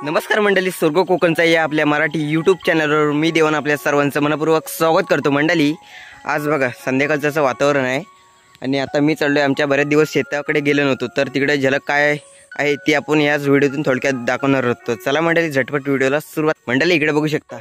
नमस्कार मंडळी, स्वर्ग कोकणचा या आपल्या मराठी यूट्यूब चॅनलवर मी देवान आपल्या सर्वांचं मनपूर्वक स्वागत करतो. मंडळी, आज बघा संध्याकाळचं असं वातावरण आहे आणि आता मी चाललोय. आमच्या बरेच दिवस शेताकडे गेलो नव्हतो, तर तिकडे झलक काय आहे ती आपण याच व्हिडिओतून थोडक्यात दाखवणार होतो. चला मंडळी, झटपट व्हिडिओला सुरुवात. मंडळी, इकडे बघू शकता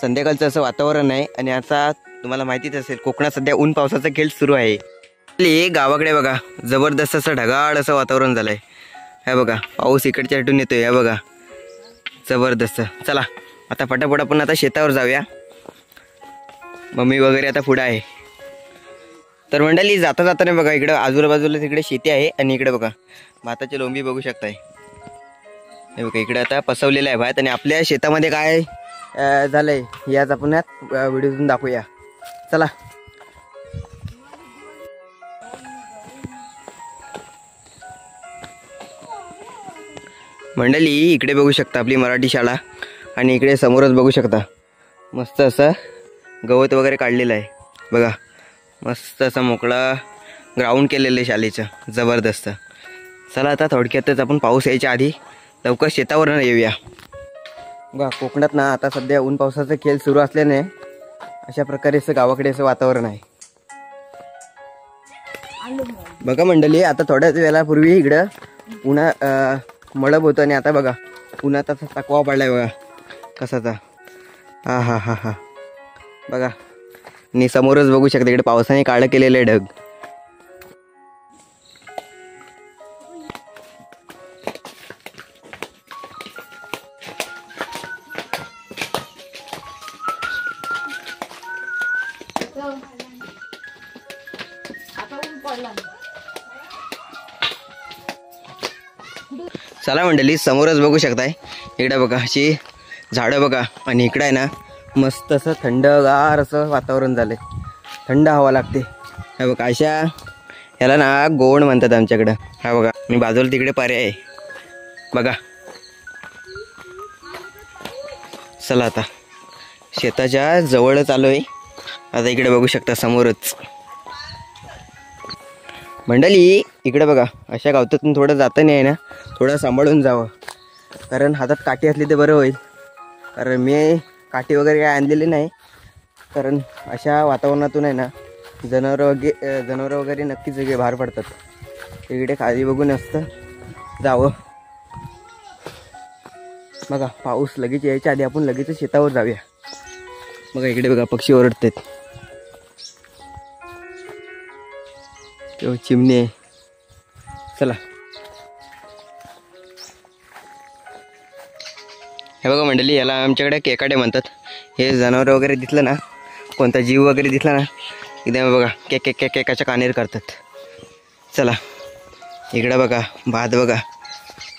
संध्याकाळचं असं वातावरण आहे आणि आता तुम्हाला माहितीच असेल कोकणात सध्या ऊन पावसाचा खेळ सुरू आहे. गावाकडे बघा जबरदस्त असं ढगाळ असं वातावरण झालंय. हे बघा पाऊस इकडच्या हटून येतोय. हे बघा जबरदस्त. चला आता फटाफट आपण आता शेतावर जाऊया. मम्मी वगैरे आता पुढे आहे. तर मंडळी, जाता जाताना बघा इकडे आजूबाजूला तिकडे शेती आहे आणि इकडे बघा भाताची लोंबी बघू शकताय. हे बघा इकडे आता पसवलेलं आहे भात आणि आपल्या शेतामध्ये काय झालंय याच आपण यात व्हिडिओतून दाखवूया. चला. मंडळी, इकडे बघू शकता आपली मराठी शाळा आणि इकडे समोरच बघू शकता मस्त असं गवत वगैरे काढलेलं आहे. बघा मस्त असं मोकळा ग्राउंड केलेलं आहे शाळेचं. जबरदस्त. चला आता थोडक्यातच आपण पाऊस यायच्या आधी लवकर शेतावर येऊया. बघा कोकणात ना आता सध्या ऊन पावसाचा खेळ सुरू असल्याने अशा प्रकारे असं गावाकडे असं वातावरण आहे. बघा मंडळी, आता थोड्याच वेळापूर्वी इकडं पुन्हा मळब होतं आणि आता बघा पुन्हा तसा तकवा पडलाय. बघा कसाचा. हा हा हा हा बघा. आणि समोरच बघू शकता इकडे पावसाने काळं केलेले ढग. चला मंडळी, समोरच बघू शकताय इकडे बघा अशी झाडं बघा आणि इकडे आहे ना मस्त असं थंडगार असं वातावरण झालंय. थंड हवा लागते. हे बघा अशा ह्याला ना गोवण म्हणतात आमच्याकडं. हा बघा मी बाजूला तिकडे पर्याय आहे बघा. चला आता शेताच्या जवळच आलोय. आता इकडे बघू शकता समोरच. मंडळी, इकडे बघा अशा गावतातून थोडं जाताना आहे ना थोडं सांभाळून जावं, कारण हातात काठी असली तर बरं होईल. कारण मी काठी वगैरे काय आणलेली नाही, कारण अशा वातावरणातून आहे ना जनावरं वगैरे नक्कीच वेगळे बाहेर पडतात. इकडे खाली बघून असतं जावं. बघा पाऊस लगेच यायच्या आधी आपण लगेच शेतावर जाऊया. बघा इकडे बघा पक्षी ओरडतात. चिमणी आहे. चला. हे बघा मंडळी, याला आमच्याकडे केकाडे म्हणतात. हे जनावर वगैरे दिसलं ना, कोणता जीव वगैरे दिसला ना, एकदम बघा केक केक केक केकाच्या कानेर करतात. चला इकडे बघा भात बघा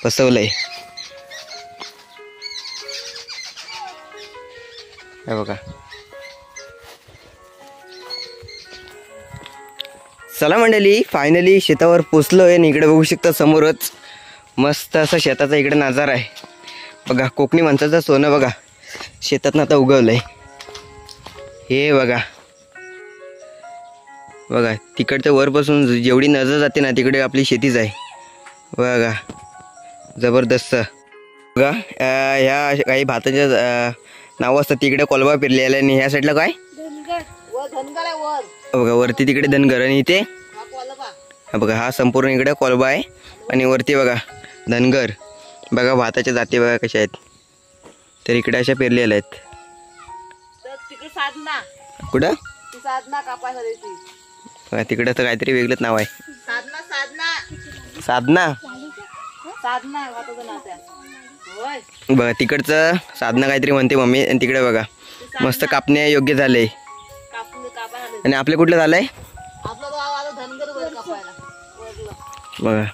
पसवलंय. हे बघा. चला मंडळी, फायनली शेतावर पोचलोय आणि इकडे बघू शकता समोरच मस्त असा शेताचा इकडे नजारा आहे. बघा कोकणी माणसाचं सोनं बघा शेतातनं आता उगवलंय. हे बघा बघा तिकडच्या वरपासून जेवढी नजर जाते ना तिकडे आपली शेतीच आहे. बघा जबरदस्त. बघा ह्या काही भाताच्या नावं असतात. तिकडे कोलबा पेरलेला आणि ह्या साईडला काय बघा वरती तिकडे धनगर आणि इथे बघा हा संपूर्ण इकडे कोलबा आहे आणि वरती बघा धनगर. बघा भाताच्या जाती बघा कशा आहेत. तर इकडे अशा पेरलेल्या आहेत. कुठं बघा तिकडं तर काहीतरी वेगळंच नाव आहे. साधना. बघा तिकडचं साधना काहीतरी म्हणते मम्मी. आणि तिकडे बघा मस्त कापण्या योग्य झाले. आणि आपले कुठलं झालंय बघा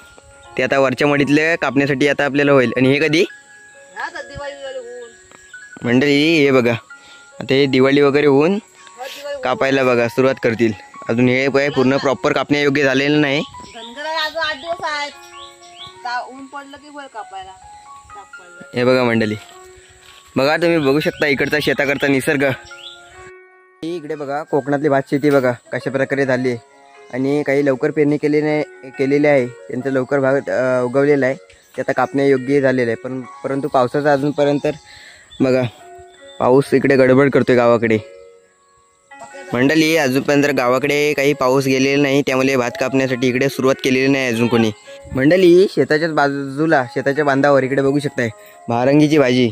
ते आता वरच्या मडीतले कापण्यासाठी आता आपल्याला होईल. आणि हे कधी मंडळी हे बघा आता हे दिवाळी वगैरे होऊन कापायला बघा सुरुवात करतील. अजून हे पूर्ण प्रॉपर कापण्या योग्य झालेलं नाही. हे बघा मंडळी, बघा तुम्ही बघू शकता इकडचा शेताकडचा निसर्ग. इकडे बघा कोकणातली भात शेती बघा कशा प्रकारे झाली आहे. आणि काही लवकर पेरणी केलेली आहे, त्यांचं लवकर भाग उगवलेला आहे. ते आता कापण्यायोग्य झालेलं आहे, परंतु पावसाचा अजूनपर्यंत बघा पाऊस इकडे गडबड करतोय गावाकडे. मंडळी अजूनपर्यंत गावाकडे काही पाऊस गेलेला नाही, त्यामुळे भात कापण्यासाठी इकडे सुरुवात केलेली नाही अजून कोणी. मंडळी शेताच्याच बाजूला शेताच्या बांधावर इकडे बघू शकताय भारंगीची भाजी.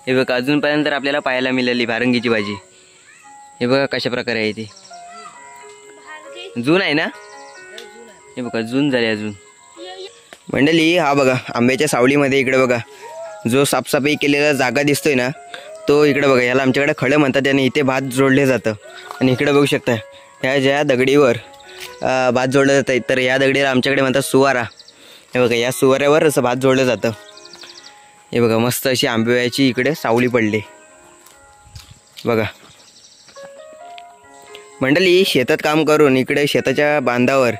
हे बघा अजूनपर्यंत आपल्याला पाहायला मिळाली भारंगीची भाजी. हे बघा कशा प्रकारे आहे ती. जून आहे ना, हे बघा जून झाले अजून. मंडळी हा बघा आंब्याच्या सावलीमध्ये इकडे बघा जो साफसफाई केलेला जागा दिसतोय ना, तो इकडे बघा याला आमच्याकडे खळं म्हणतात आणि इथे भात जोडले जातं. आणि इकडे बघू शकता ह्या ज्या दगडीवर भात जोडलं जातं, तर या दगडीला आमच्याकडे म्हणतात सुवारा. हे बघा या सुवाऱ्यावर असं भात जोडलं जातं. हे बघा मस्त अशी आंब्याची इकडे सावली पडली बघा. मंडळी शेतात काम करून इकडे शेताच्या बांधावर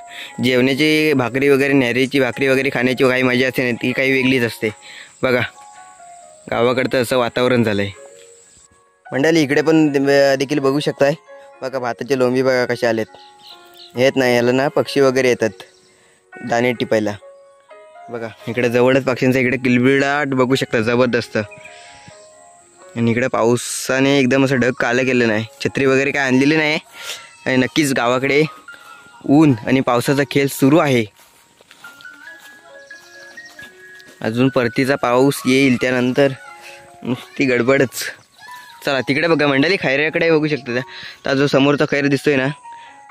जेवणाची भाकरी वगैरे न्यारीची भाकरी वगैरे खाण्याची काही मजा असते ना, ती काही वेगळीच असते बघा. गावाकडचं असं वातावरण झालं आहे. मंडळी इकडे पण देखील बघू शकताय बघा भाताचे लोंबी बघा कसे आलेत. येत नाही याला ना पक्षी वगैरे येतात दाणे टिपायला बघा. इकडे जवळच पक्ष्यांचा इकडे किलबिलाट बघू शकता जबरदस्त. आणि इकडे पावसाने एकदम असं ढग कालं केलं नाही, छत्री वगैरे काय आणलेली नाही. आणि नक्कीच गावाकडे ऊन आणि पावसाचा खेळ सुरू आहे. अजून परतीचा पाऊस येईल त्यानंतर नुसती गडबडच. चला तिकडे बघा मंडळी खैऱ्याकडे बघू शकता. तर जो समोरचा खैर दिसतोय ना,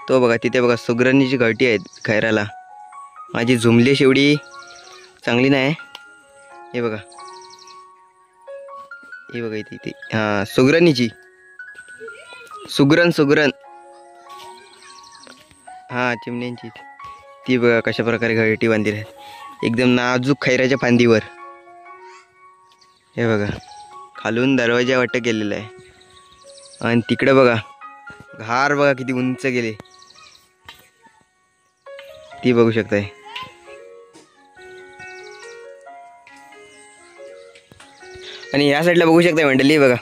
तो बघा तिथे बघा सुगरणीची घरटी आहेत खैराला. माझी झुमलेश एवढी चांगली नाही. हे बघा हे बघा इथे हां सुगरणीची सुगरण हां चिमण्यांची ती बघा कशा प्रकारे घरटी बांधली आहेत एकदम नाजूक खैराच्या फांदीवर. हे बघा खालून दरवाजा वाटत केलेला आहे. आणि तिकडे बघा घार बघा किती उंच गेले, ती बघू शकताय. आणि या साईडला बघू शकताय मंडळी बघा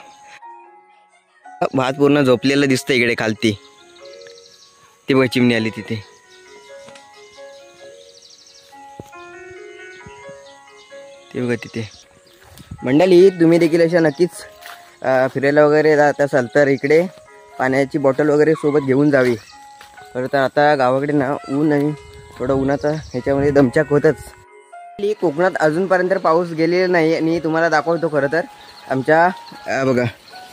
भात पूर्ण झोपलेलं दिसतं इकडे खालती. ती बघा चिमणी आली तिथे. ते बघा तिथे. मंडळी तुम्ही देखील अशा नक्कीच फिरायला वगैरे जात असाल तर इकडे पाण्याची बॉटल वगैरे सोबत घेऊन जावी. खरं तर आता गावाकडे ना ऊन आणि थोडं उन्हाचा ह्याच्यामध्ये दमछाक होतच. कोकणात अजूनपर्यंत पाऊस गेलेला नाही. आणि तुम्हाला दाखवतो खरं तर आमच्या बघा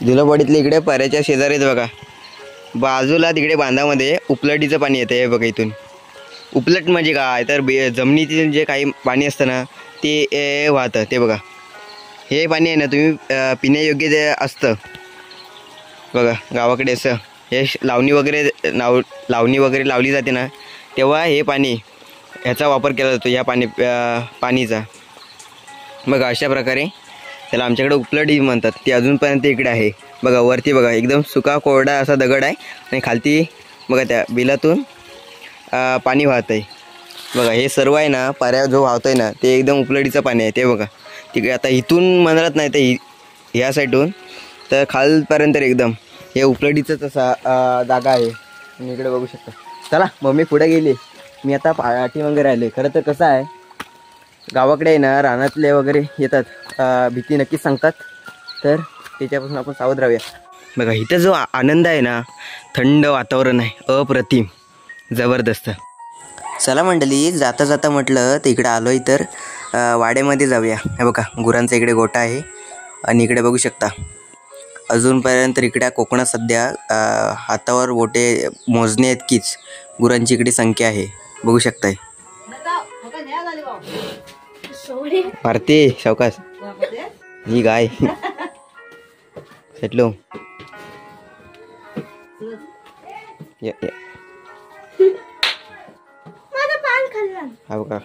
जुलाबवाडीतले इकडे पर्याच्या शेजारीत बघा बाजूला तिकडे बांधामध्ये उपलटीचं पाणी येतं. हे बघा इथून उपलट म्हणजे काय तर जमिनीतील जे काही पाणी असतं ना ते वाहतं. ते बघा हे पाणी आहे ना तुम्ही पिण्यायोग्य जे असतं बघा. गावाकडे असं हे लावणी वगैरे लावली जाते ना, तेव्हा हे पाणी ह्याचा वापर केला जातो या पाणीचा बघा. अशा प्रकारे त्याला आमच्याकडे उपलटी म्हणतात. ते अजूनपर्यंत इकडे आहे बघा. वरती बघा एकदम सुका कोरडा असा दगड आहे आणि खालती बघा त्या बिलातून पाणी वाहत आहे बघा. हे सर्व आहे ना पाऱ्या जो वाहतो आहे ना ते एकदम उपलटीचं पाणी आहे. ते बघा तिकडे आता इथून म्हणत नाही तर ह्या साईडून तर खालपर्यंत एकदम हे उपलटीचंच असा जागा आहे. आणि इकडे बघू शकता. चला मम्मी पुढे गेली, मी आता पाठी वगैरे राहिले. खरं तर कसं आहे गावाकडे आहे ना रानातले वगैरे येतात, भीती नक्कीच सांगतात, तर त्याच्यापासून आपण सावध राहूया. बघा इथं जो आनंद आहे ना, थंड वातावरण आहे, अप्रतिम जबरदस्त. चला मंडळी जाता जाता म्हटलं तर इकडे आलो आहे तर वाड्यामध्ये जाऊया. हे बघा गुरांचा इकडे गोठा आहे. आणि इकडे बघू शकता अजूनपर्यंत इकडे कोकणात सध्या हातावर बोटे मोजणे इतकीच गुरांची इकडे संख्या आहे बघू शकताय. भारती सावकाश ही गाय सेटलो हा बघा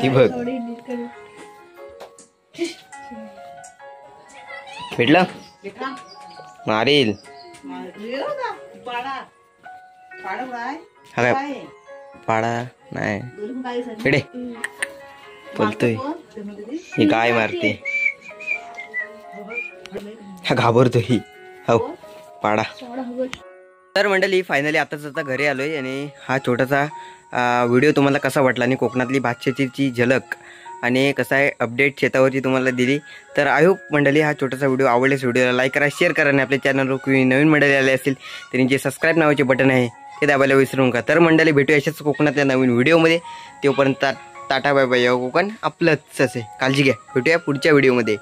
ती बघ भेटला मारील हा काय पाडा नाही इकडे बोलतोय ही गाय मारते हा घाबरतो ही हो पाडा. तर मंडळी फायनली आता घरी आलोय आणि हा छोटासा व्हिडिओ तुम्हाला कसा वाटला आणि कोकणातली भातशेतीची झलक आणि कसा आहे अपडेट शेतावरची तुम्हाला दिली. तर आय होप मंडळी हा छोटासा व्हिडिओ आवडल्यास व्हिडिओला लाईक करा, शेअर करा आणि आपल्या चॅनलवर कोणी नवीन मंडळी आले असतील त्यांनी जे सबस्क्राईब नावाचे बटन आहे ते दाबायला विसरू नका. तर मंडळी भेटूया अशाच कोकणातल्या नवीन व्हिडिओमध्ये. तोपर्यंत टाटा बाय बाय. कोकण आपलंच आहे, काळजी घ्या. भेटूया पुढच्या व्हिडिओमध्ये.